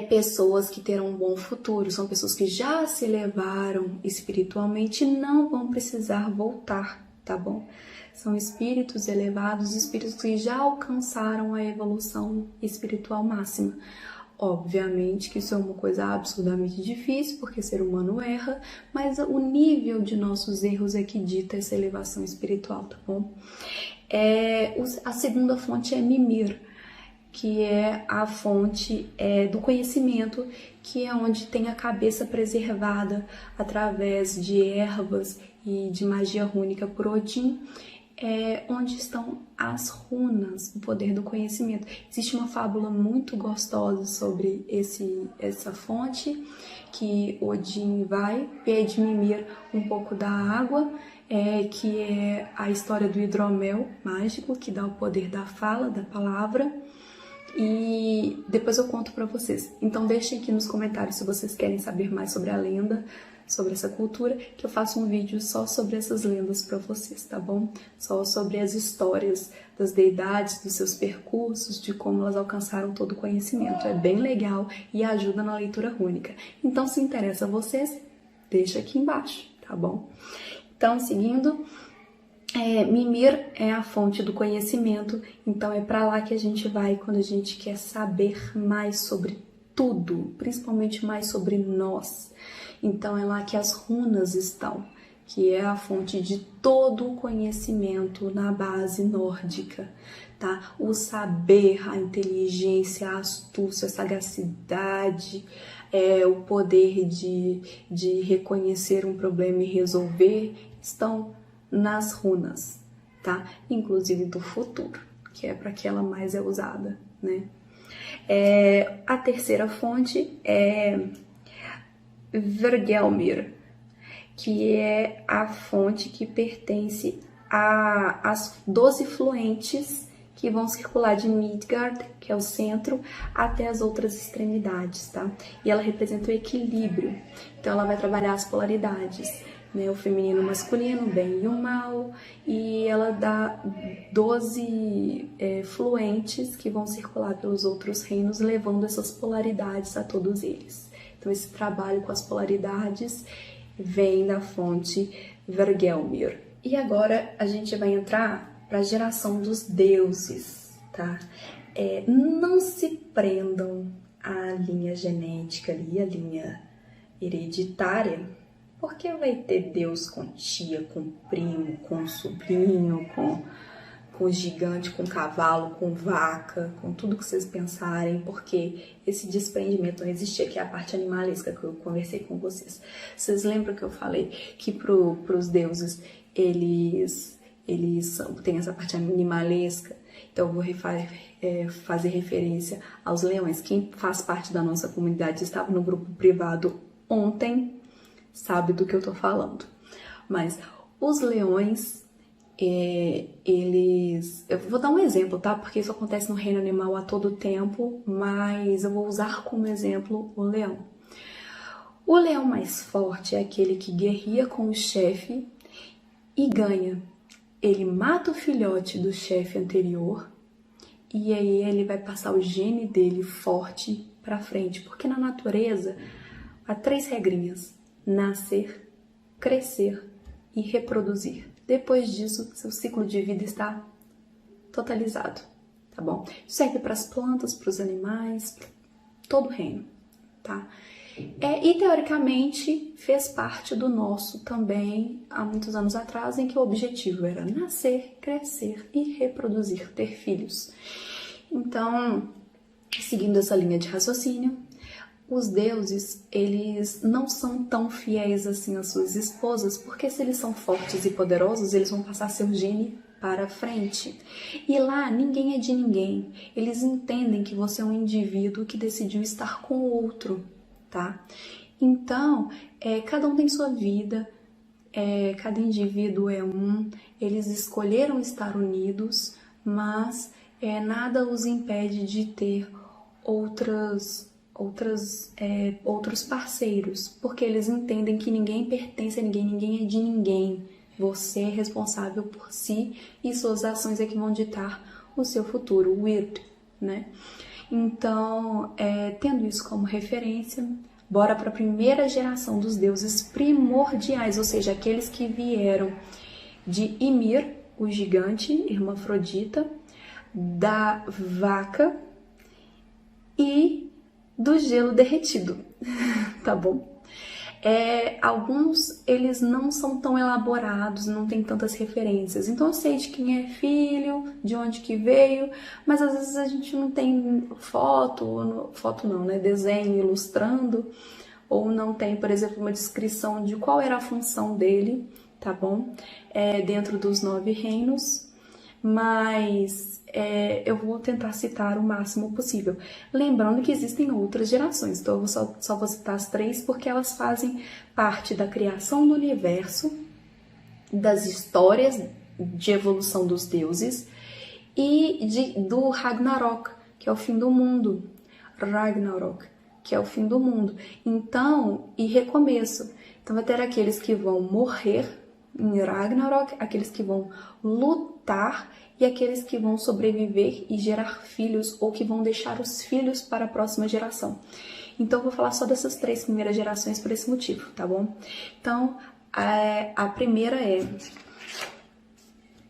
S1: pessoas que terão um bom futuro, são pessoas que já se elevaram espiritualmente e não vão precisar voltar, tá bom? São espíritos elevados, espíritos que já alcançaram a evolução espiritual máxima. Obviamente que isso é uma coisa absurdamente difícil, porque ser humano erra, mas o nível de nossos erros é que dita essa elevação espiritual, tá bom? A segunda fonte é Mimir, que é a fonte do conhecimento, que é onde tem a cabeça preservada através de ervas e de magia rúnica por Odin, onde estão as runas, o poder do conhecimento. Existe uma fábula muito gostosa sobre essa fonte, que Odin vai, pede Mimir um pouco da água, que é a história do hidromel mágico, que dá o poder da fala, da palavra, e depois eu conto para vocês. Então deixem aqui nos comentários se vocês querem saber mais sobre a lenda, sobre essa cultura, que eu faço um vídeo só sobre essas lendas para vocês, tá bom? Só sobre as histórias das deidades, dos seus percursos, de como elas alcançaram todo o conhecimento. É bem legal e ajuda na leitura rúnica. Então, se interessa a vocês, deixa aqui embaixo, tá bom? Então, seguindo, Mimir é a fonte do conhecimento, então é para lá que a gente vai quando a gente quer saber mais sobre tudo, principalmente mais sobre nós. Então é lá que as runas estão, que é a fonte de todo o conhecimento na base nórdica, tá? O saber, a inteligência, a astúcia, a sagacidade, o poder de reconhecer um problema e resolver, estão nas runas, tá? Inclusive do futuro, que é para que ela mais é usada, né? A terceira fonte é Vergelmir, que é a fonte que pertence às 12 fluentes que vão circular de Midgard, que é o centro, até as outras extremidades, tá? E ela representa o equilíbrio, então ela vai trabalhar as polaridades, né? O feminino e o masculino, o bem e o mal, e ela dá 12 fluentes que vão circular pelos outros reinos, levando essas polaridades a todos eles. Então, esse trabalho com as polaridades vem da fonte Vergelmir. E agora a gente vai entrar para a geração dos deuses, tá? Não se prendam à linha genética ali, à linha hereditária, porque vai ter Deus com tia, com primo, com sobrinho, com gigante, com cavalo, com vaca, com tudo que vocês pensarem, porque esse desprendimento não existe, que é a parte animalesca que eu conversei com vocês. Vocês lembram que eu falei que pros deuses eles têm essa parte animalesca? Então eu vou fazer referência aos leões. Quem faz parte da nossa comunidade estava no grupo privado ontem, sabe do que eu tô falando. Mas os leões, eu vou dar um exemplo, tá? Porque isso acontece no reino animal a todo tempo, mas eu vou usar como exemplo o leão. O leão mais forte é aquele que guerreia com o chefe e ganha. Ele mata o filhote do chefe anterior e aí ele vai passar o gene dele forte para frente, porque na natureza há 3 regrinhas: nascer, crescer e reproduzir. Depois disso, seu ciclo de vida está totalizado, tá bom? Serve para as plantas, para os animais, todo o reino, tá? E teoricamente fez parte do nosso também há muitos anos atrás, em que o objetivo era nascer, crescer e reproduzir, ter filhos. Então, seguindo essa linha de raciocínio, os deuses, eles não são tão fiéis assim às suas esposas, porque se eles são fortes e poderosos, eles vão passar seu gene para frente. E lá ninguém é de ninguém. Eles entendem que você é um indivíduo que decidiu estar com o outro, tá? Então, cada um tem sua vida, cada indivíduo é um, eles escolheram estar unidos, mas nada os impede de ter outros parceiros, porque eles entendem que ninguém pertence a ninguém, ninguém é de ninguém. Você é responsável por si e suas ações é que vão ditar o seu futuro, o Wird, né? Então, tendo isso como referência, bora para a primeira geração dos deuses primordiais, ou seja, aqueles que vieram de Ymir, o gigante hermafrodita, da vaca e do gelo derretido, tá bom? Alguns, eles não são tão elaborados, não tem tantas referências. Então eu sei de quem é filho, de onde que veio, mas às vezes a gente não tem foto não, né? Desenho ilustrando, ou não tem, por exemplo, uma descrição de qual era a função dele, tá bom? Dentro dos 9 reinos, mas eu vou tentar citar o máximo possível. Lembrando que existem outras gerações, então eu só vou citar as 3 porque elas fazem parte da criação do universo, das histórias de evolução dos deuses e do Ragnarok, que é o fim do mundo. Ragnarok, que é o fim do mundo. Então, e recomeço. Então vai ter aqueles que vão morrer em Ragnarok, aqueles que vão lutar e aqueles que vão sobreviver e gerar filhos ou que vão deixar os filhos para a próxima geração. Então eu vou falar só dessas 3 primeiras gerações por esse motivo, tá bom? Então a primeira é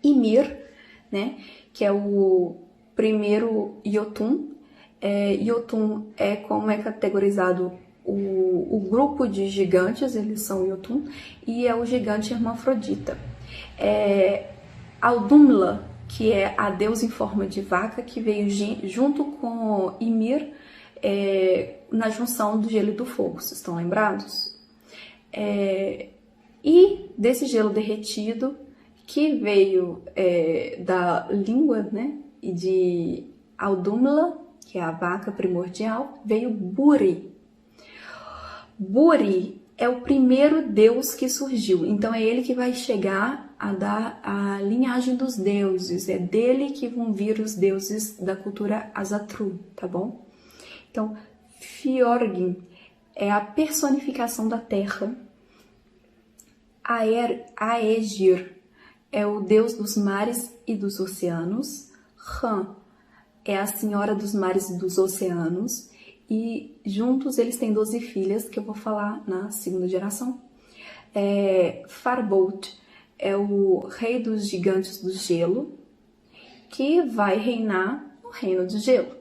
S1: Ymir, né? Que é o primeiro Jotun. Jotun é como é categorizado o grupo de gigantes, eles são Jotun, e é o gigante hermafrodita. Audumla, que é a deusa em forma de vaca, que veio junto com Ymir na junção do gelo e do fogo, vocês estão lembrados? E desse gelo derretido, que veio da língua, né, e de Audumla, que é a vaca primordial, veio Buri. Buri é o primeiro deus que surgiu, então é ele que vai chegar a dar a linhagem dos deuses, é dele que vão vir os deuses da cultura Asatru, tá bom? Então, Fjörgyn é a personificação da terra, Aegir é o deus dos mares e dos oceanos, Ran é a senhora dos mares e dos oceanos, e juntos eles têm 12 filhas, que eu vou falar na segunda geração. Farbolt é o rei dos gigantes do gelo, que vai reinar no reino do gelo.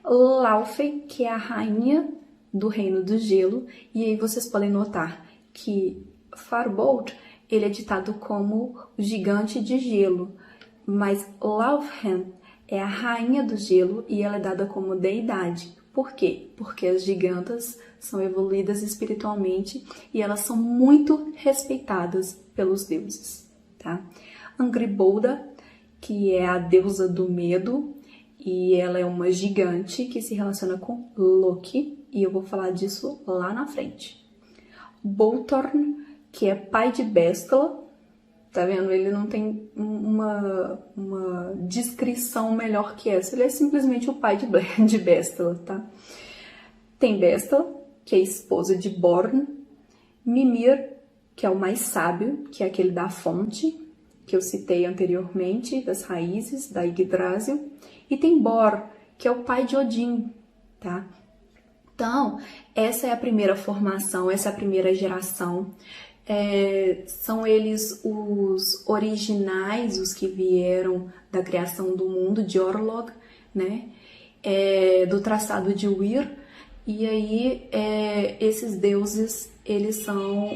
S1: Laufey, que é a rainha do reino do gelo, e aí vocês podem notar que Farbolt, ele é ditado como o gigante de gelo, mas Laufhen é a rainha do gelo e ela é dada como deidade. Por quê? Porque as gigantas são evoluídas espiritualmente e elas são muito respeitadas pelos deuses, tá? Angribolda, que é a deusa do medo, e ela é uma gigante que se relaciona com Loki, e eu vou falar disso lá na frente. Boltorn, que é pai de Bestla, tá vendo? Ele não tem uma descrição melhor que essa. Ele é simplesmente o pai de Bestla, tá? Tem Bestla, que é esposa de Born. Mimir, que é o mais sábio, que é aquele da fonte. que eu citei anteriormente, das raízes, da Yggdrasil, e tem Bor, que é o pai de Odin, tá? Então, essa é a primeira formação, essa é a primeira geração. São eles os originais, os que vieram da criação do mundo, de Orlog, né? Do traçado de Weir. E aí, esses deuses, eles são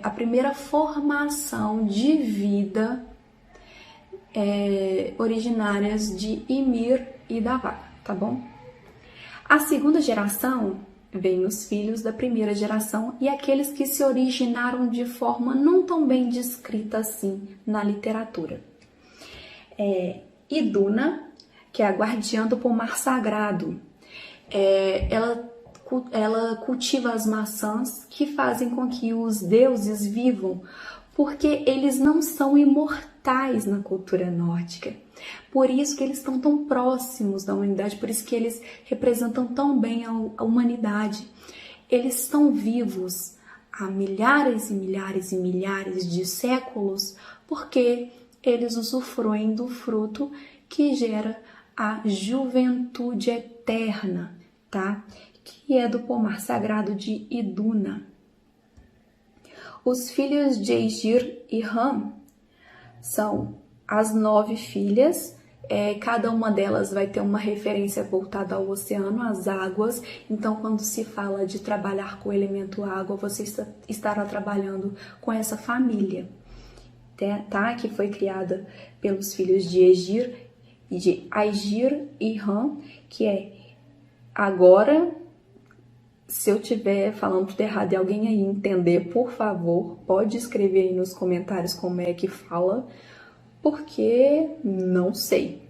S1: a primeira formação de vida originárias de Ymir e da Vaga, tá bom? A segunda geração vem os filhos da primeira geração e aqueles que se originaram de forma não tão bem descrita assim na literatura. Iduna, que é a guardiã do pomar sagrado, ela cultiva as maçãs que fazem com que os deuses vivam, porque eles não são imortais na cultura nórdica. Por isso que eles estão tão próximos da humanidade, por isso que eles representam tão bem a humanidade. Eles estão vivos há milhares e milhares e milhares de séculos, porque eles usufruem do fruto que gera a juventude eterna, tá? Que é do pomar sagrado de Iduna. Os filhos de Aegir e Ram são as 9 filhas, cada uma delas vai ter uma referência voltada ao oceano, às águas. Então, quando se fala de trabalhar com o elemento água, você estará trabalhando com essa família, tá? Que foi criada pelos filhos de Aegir e Ram, que agora, se eu estiver falando tudo errado e alguém aí entender, por favor, pode escrever aí nos comentários como é que fala, porque não sei.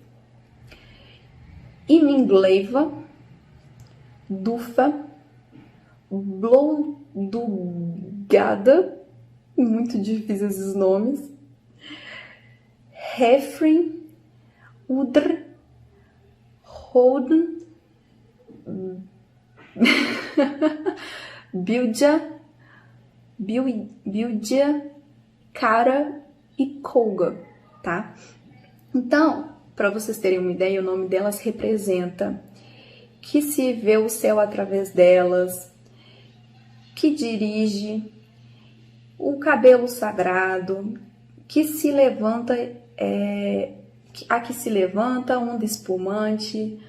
S1: Imingleiva, Dufa, Blodugada, muito difíceis esses nomes, Hefrin, Udr, Hoden, Bilja, Kara e Kolga, tá? Então, para vocês terem uma ideia, o nome delas representa que se vê o céu através delas, que dirige, o cabelo sagrado, que se levanta, a que se levanta, onda espumante,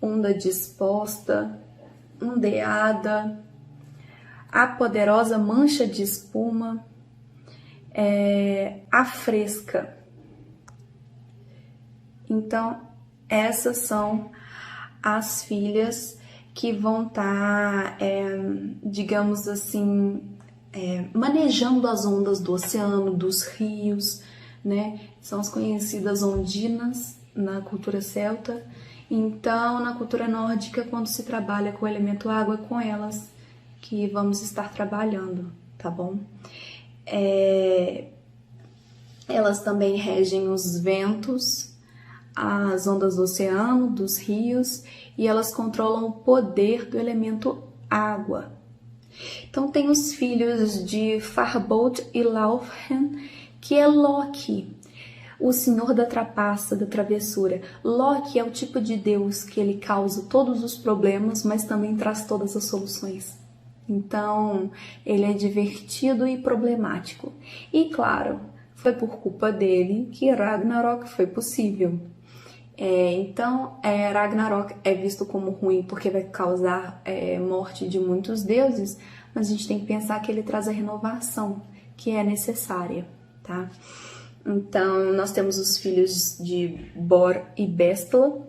S1: onda disposta, ondeada, a poderosa mancha de espuma, a fresca. Então, essas são as filhas que vão estar, digamos assim, manejando as ondas do oceano, dos rios, né? São as conhecidas ondinas na cultura celta. Então, na cultura nórdica, quando se trabalha com o elemento água, é com elas que vamos estar trabalhando, tá bom? Elas também regem os ventos, as ondas do oceano, dos rios, e elas controlam o poder do elemento água. Então, tem os filhos de Farbold e Laufhen, que é Loki, o senhor da trapaça, da travessura. Loki é o tipo de deus que ele causa todos os problemas, mas também traz todas as soluções. Então, ele é divertido e problemático. E, claro, foi por culpa dele que Ragnarok foi possível. Então, Ragnarok é visto como ruim porque vai causar morte de muitos deuses, mas a gente tem que pensar que ele traz a renovação que é necessária, tá? Então, nós temos os filhos de Bor e Bestla,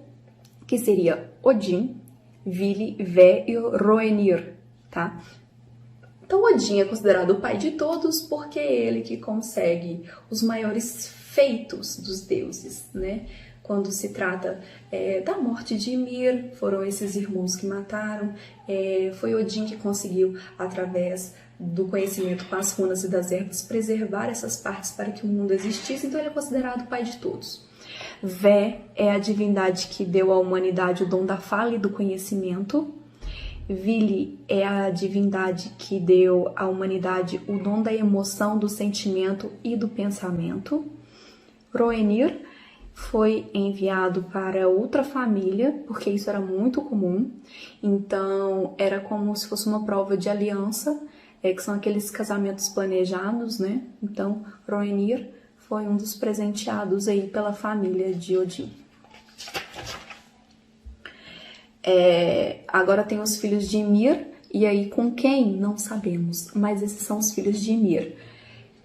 S1: que seria Odin, Vili, Vé e Roenir, tá? Então, Odin é considerado o pai de todos porque é ele que consegue os maiores feitos dos deuses, né? Quando se trata da morte de Ymir, foram esses irmãos que mataram, foi Odin que conseguiu, através do conhecimento com as runas e das ervas, preservar essas partes para que o mundo existisse, então ele é considerado o pai de todos. Vé é a divindade que deu à humanidade o dom da fala e do conhecimento. Vili é a divindade que deu à humanidade o dom da emoção, do sentimento e do pensamento. Roenir foi enviado para outra família, porque isso era muito comum. Então, era como se fosse uma prova de aliança, que são aqueles casamentos planejados, né? Então, Roenir foi um dos presenteados aí pela família de Odin. Agora tem os filhos de Ymir, e aí com quem? Não sabemos, mas esses são os filhos de Ymir.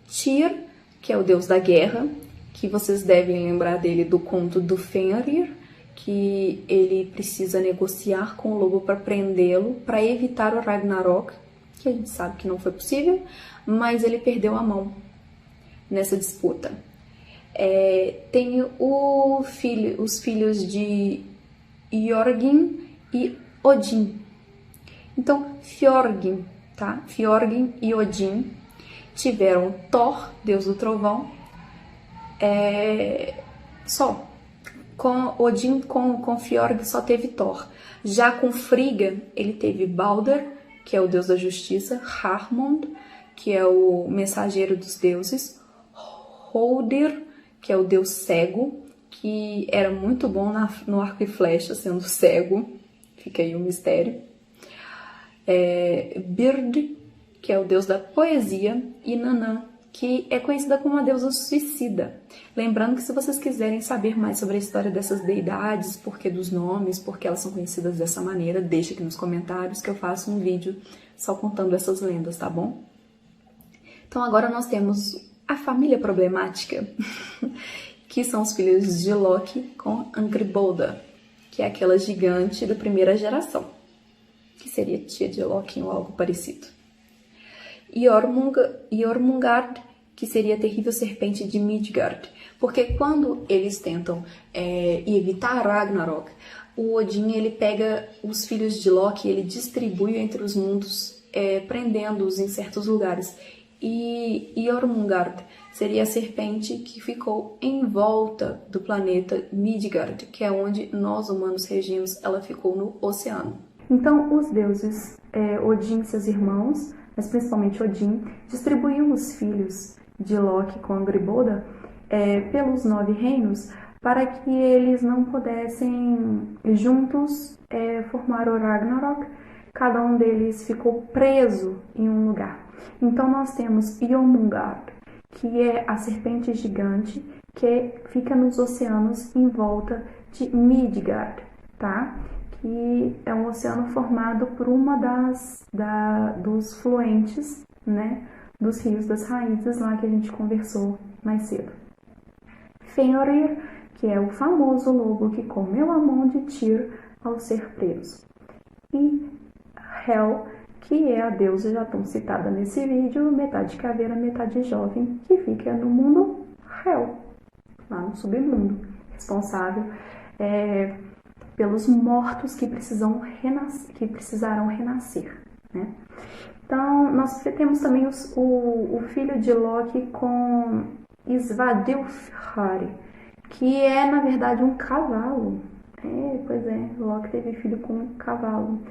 S1: Tyr, que é o deus da guerra, que vocês devem lembrar dele do conto do Fenrir, que ele precisa negociar com o lobo para prendê-lo, para evitar o Ragnarok, que a gente sabe que não foi possível, mas ele perdeu a mão nessa disputa. Tem os filhos de Jörgen e Odin. Então, Fjörgyn, tá? Fjörgyn e Odin tiveram Thor, deus do trovão, só. Com Odin, com Fjörgyn só teve Thor. Já com Frigga, ele teve Balder, que é o deus da justiça, Harmond, que é o mensageiro dos deuses, Hodir, que é o deus cego, que era muito bom no arco e flecha, sendo cego, fica aí o mistério. Bird, que é o deus da poesia, e Nanã, que é conhecida como a deusa suicida. Lembrando que se vocês quiserem saber mais sobre a história dessas deidades, porquê dos nomes, porque elas são conhecidas dessa maneira, deixa aqui nos comentários que eu faço um vídeo só contando essas lendas, tá bom? Então agora nós temos a família problemática, que são os filhos de Loki com Angrboda, que é aquela gigante da primeira geração, que seria tia de Loki ou algo parecido. Jormungand, que seria a terrível serpente de Midgard, porque quando eles tentam evitar Ragnarok, o Odin ele pega os filhos de Loki e ele distribui entre os mundos, prendendo-os em certos lugares. E Jormungand seria a serpente que ficou em volta do planeta Midgard, que é onde nós humanos regimos, ela ficou no oceano. Então, os deuses Odin e seus irmãos, mas principalmente Odin, distribuiu os filhos de Loki com Angrboda pelos 9 reinos para que eles não pudessem juntos formar o Ragnarok. Cada um deles ficou preso em um lugar. Então nós temos Jormungand, que é a serpente gigante que fica nos oceanos em volta de Midgard, tá? Que é um oceano formado por uma dos fluentes, né, dos rios das raízes lá que a gente conversou mais cedo. Fenrir, que é o famoso lobo que comeu a mão de Tyr ao ser preso. E Hel, que é a deusa já tão citada nesse vídeo, metade caveira, metade jovem, que fica no mundo Hel, lá no submundo, responsável pelos mortos que precisaram renascer, né? Então, nós temos também o filho de Loki com Svadilfari, que é, na verdade, um cavalo. Pois é, Loki teve filho com um cavalo,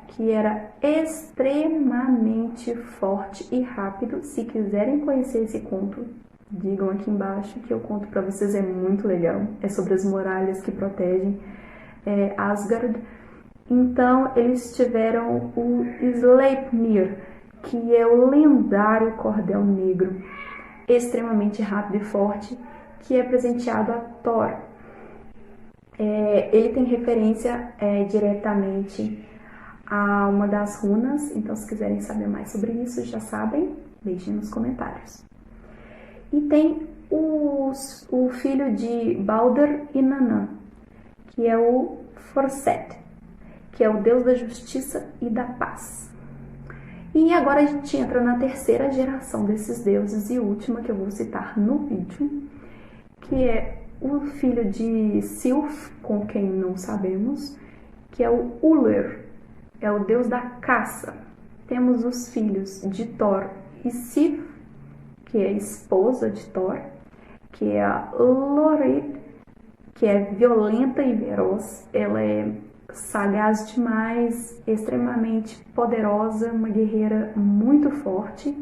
S1: que era extremamente forte e rápido. Se quiserem conhecer esse conto, digam aqui embaixo que eu conto para vocês, é muito legal. É sobre as muralhas que protegem Asgard. Então, eles tiveram o Sleipnir, que é o lendário cordel negro, extremamente rápido e forte, que é presenteado a Thor. Ele tem referência diretamente a uma das runas, então se quiserem saber mais sobre isso, já sabem, deixem nos comentários. E tem o filho de Balder e Nanã, que é o Forset, que é o deus da justiça e da paz. E agora a gente entra na terceira geração desses deuses e última que eu vou citar no vídeo, que é o filho de Silf, com quem não sabemos, que é o Uller, é o deus da caça. Temos os filhos de Thor e Sif, que é a esposa de Thor, que é a Lorid, que é violenta e feroz. Ela é sagaz demais, extremamente poderosa, uma guerreira muito forte.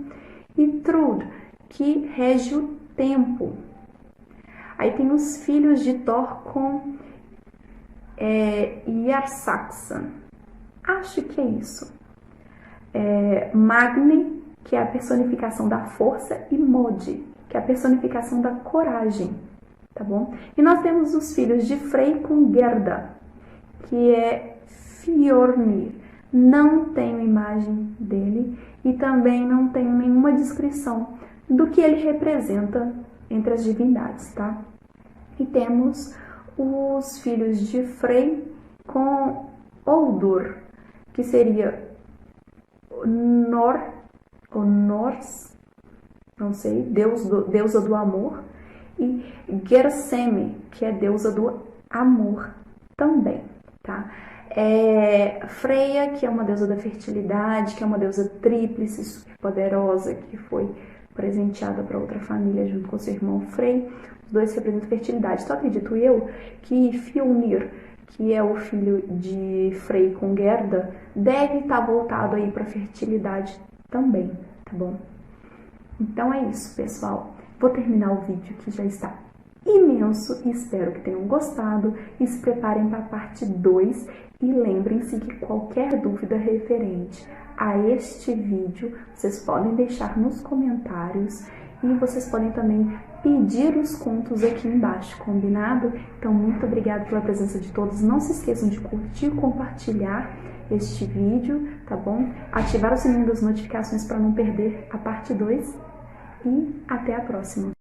S1: E Trud, que rege o tempo. Aí tem os filhos de Thor com Jarsaxan. Acho que é isso. Magni, que é a personificação da força, e Modi, que é a personificação da coragem, tá bom? E nós temos os filhos de Frey com Gerda, que é Fjornir. Não tenho imagem dele e também não tenho nenhuma descrição do que ele representa entre as divindades, tá? E temos os filhos de Frey com Oldur, que seria Nors, não sei, deusa do amor, e Gersemi, que é deusa do amor também, tá? Freya, que é uma deusa da fertilidade, que é uma deusa tríplice, super poderosa, que foi presenteada para outra família junto com seu irmão Frey. Os dois representam fertilidade. Então acredito eu que Fjolnir, que é o filho de Frey com Gerda, deve estar voltado aí para fertilidade também, tá bom? Então é isso, pessoal. Vou terminar o vídeo que já está imenso e espero que tenham gostado e se preparem para a parte 2 e lembrem-se que qualquer dúvida referente a este vídeo vocês podem deixar nos comentários e vocês podem também pedir os contos aqui embaixo, combinado? Então, muito obrigada pela presença de todos. Não se esqueçam de curtir e compartilhar este vídeo, tá bom? Ativar o sininho das notificações para não perder a parte 2 e até a próxima!